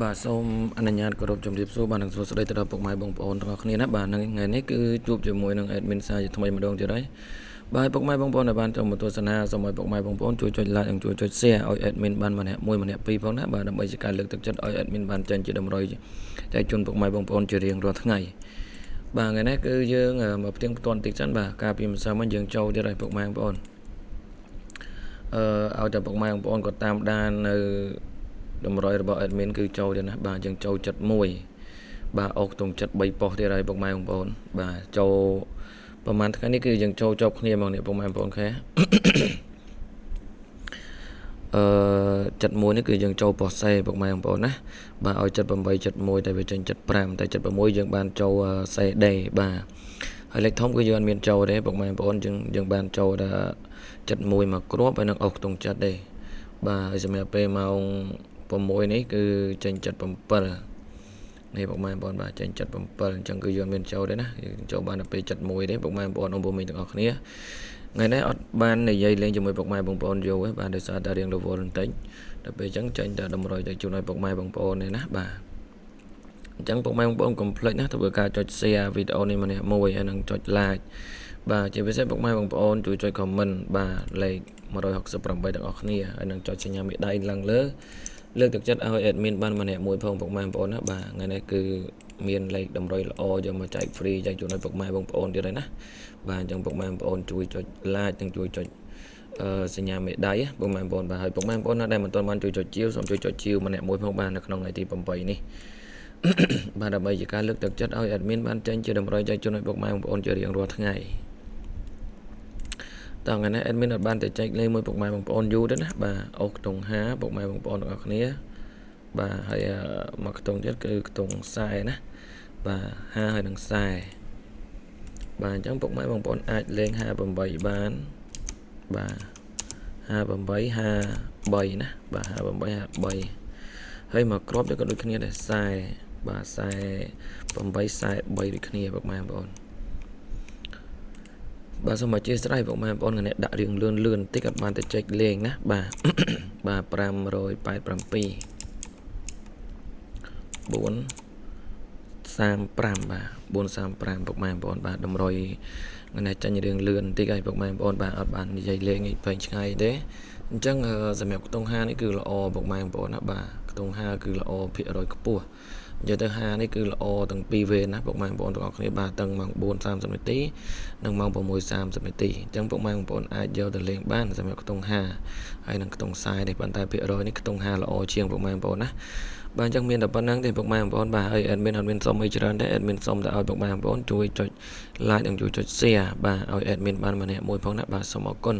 បាទសូមអនុញ្ញាតគោរពជំរាបសួរបាទនឹងសួស្តីទៅដល់ពុកម៉ែបងប្អូនទាំងអស់គ្នាណាបាទនៅថ្ងៃនេះគឺជួបជាមួយនឹង admin សាជាថ្មីម្ដងទៀតហើយបាទពុកម៉ែបងប្អូនដែលបានចូលមកទស្សនាសូមឲ្យពុកម៉ែបងប្អូនជួយចុច like និងជួយចុច share ឲ្យ admin បានម្នាក់មួយម្នាក់ពីរផងណាបាទដើម្បីជាការលើកទឹកចិត្តឲ្យ admin បានចេញជាតម្រុយចែកជូនពុកម៉ែបងប្អូនជារៀងរាល់ថ្ងៃបាទថ្ងៃនេះគឺយើងមកផ្ទៀងផ្ទាត់តិចសិនបាទកាលពីម្សិលមិញយើងចូលទៀតហើយពុកម៉ែបងប្អូនឲ្យតែពុកម៉ែបងប្អូនគាត់តាមដាននៅតម្រុយរបស់ admin គឺចូលទៀតណាបាទយើងចូល71បាទអុកទង73ប៉ុស្តិ៍ទៀតហើយពុកម៉ែបងប្អូនបាទចូលប្រហែលថ្ងៃនេះគឺយើងចូលជាប់គ្នាមកនេះពុកម៉ែបងប្អូនខែ71នេះគឺយើងចូលប៉ុស្តិ៍សេពុកម៉ែបងប្អូនណាបាទឲ្យ78 71តែវាចេញ75តែ76យើងបានចូលសេដេបាទហើយលេខធំគឺយើងអត់មានចូលទេពុកម៉ែបងប្អូនយើងបានចូលដល់71មកគ្រាប់ហើយនឹងអុកទង7ទេបាទហើយសម្រាប់ពេលម៉ោង6នេះគឺចេញ77នេះពុកម៉ែបងប្អូនបាទចេញ77អញ្ចឹងគឺយើងមានចូលទេណាយើងចូលបានដល់ពេល71ទេពុកម៉ែបងប្អូនអង្គមីទាំងអស់គ្នាថ្ងៃនេះអត់បាននិយាយលេងជាមួយពុកម៉ែបងប្អូនយូរទេបាទដោយសារតែរៀងរវល់បន្តិចដល់ពេលអញ្ចឹងចេញតែតម្រុយទៅជូនឲ្យពុកម៉ែបងប្អូននេះណាបាទអញ្ចឹងពុកម៉ែបងប្អូនកុំភ្លេចណាធ្វើការចុច share វីដេអូនេះម្នាក់មួយហើយនឹងចុច like បាទជាពិសេសពុកម៉ែបងប្អូនជួយចុច comment បាទលេខ168ទាំងអស់គ្នាហើយនឹងចុចសញ្ញាមេដៃឡើងលើកទឹកចិត្តឲ្យ admin បានម្នាក់មួយផងពុកម៉ែបងប្អូនណាបាទថ្ងៃនេះគឺមានលេខតម្រុយល្អយកមកចែក free ចែកជូនឲ្យពុកម៉ែបងប្អូនទៀតហើយណាបាទអញ្ចឹងពុកម៉ែបងប្អូនជួយចុច like និងជួយចុចសញ្ញាមេដៃពុកម៉ែបងប្អូនបាទហើយពុកម៉ែបងប្អូនណាដែលមិនទាន់បានជួយចុចជាវសូមជួយចុចជាវម្នាក់មួយផងបាទនៅក្នុងថ្ងៃទី8នេះបាទដើម្បីជាការលើកទឹកចិត្តឲ្យ admin បានចេញជាតម្រុយចែកជូនឲ្យពុកម៉ែបងប្អូនជារៀងរាល់ថ្ងៃតើថ្ងៃនេះ admin អត់បានទៅចែកលេខមួយពុកម៉ែបងប្អូនយូរទេណាបាទអុកខ្ទង់5ពុកម៉ែបងប្អូនទាំងអស់គ្នាបាទហើយមកខ្ទង់ទៀតគឺខ្ទង់40ណាបាទ50ហើយនឹង40បាទអញ្ចឹងពុកម៉ែបងប្អូនអាចលេង58បានបាទ58 53ណាបាទ58 53ហើយមកគ្រាប់ទៀតក៏ដូចគ្នាដែរ40បាទ48 43ដូចគ្នាពុកម៉ែបងប្អូនបាទសូមអធិស្ឋានពុកម៉ែបងប្អូនអ្នកដាក់រៀងលឿនបន្តិចអត់បានទៅចេកលេងណាបាទបាទ587 435បាទ435ពុកម៉ែបងប្អូនបាទតម្រុយថ្ងៃចាញ់រៀងលឿនបន្តិចហើយពុកម៉ែបងប្អូនបាទអត់បាននិយាយលេងពេញឆ្ងាយទេអញ្ចឹងសម្រាប់ខ្ទង់5នេះគឺល្អពុកម៉ែបងប្អូនណាបាទខ្ទង់5គឺល្អភាគរយខ្ពស់និយាយទៅ5នេះគឺល្អទាំងពីរវេនណាពុកម៉ែបងប្អូនទាំងអស់គ្នាបាទទាំងម៉ោង4:30នាទីនិងម៉ោង6:30នាទីអញ្ចឹងពុកម៉ែបងប្អូនអាចយកទៅលេងបានសម្រាប់ខ្ទង់5ហើយនិងខ្ទង់40នេះប៉ុន្តែភាគរយនេះខ្ទង់5ល្អជាងពុកម៉ែបងប្អូនណាបាទអញ្ចឹងមានតែប៉ុណ្្នឹងទេពុកម៉ែបងប្អូនបាទហើយ admin អត់មានសុំអីច្រើនទេ admin សុំតែឲ្យពុកម៉ែបងប្អូនជួយចុច like និងជួយចុច share បាទឲ្យ admin បានម្នាក់មួយផងណាបាទសូមអរគុណ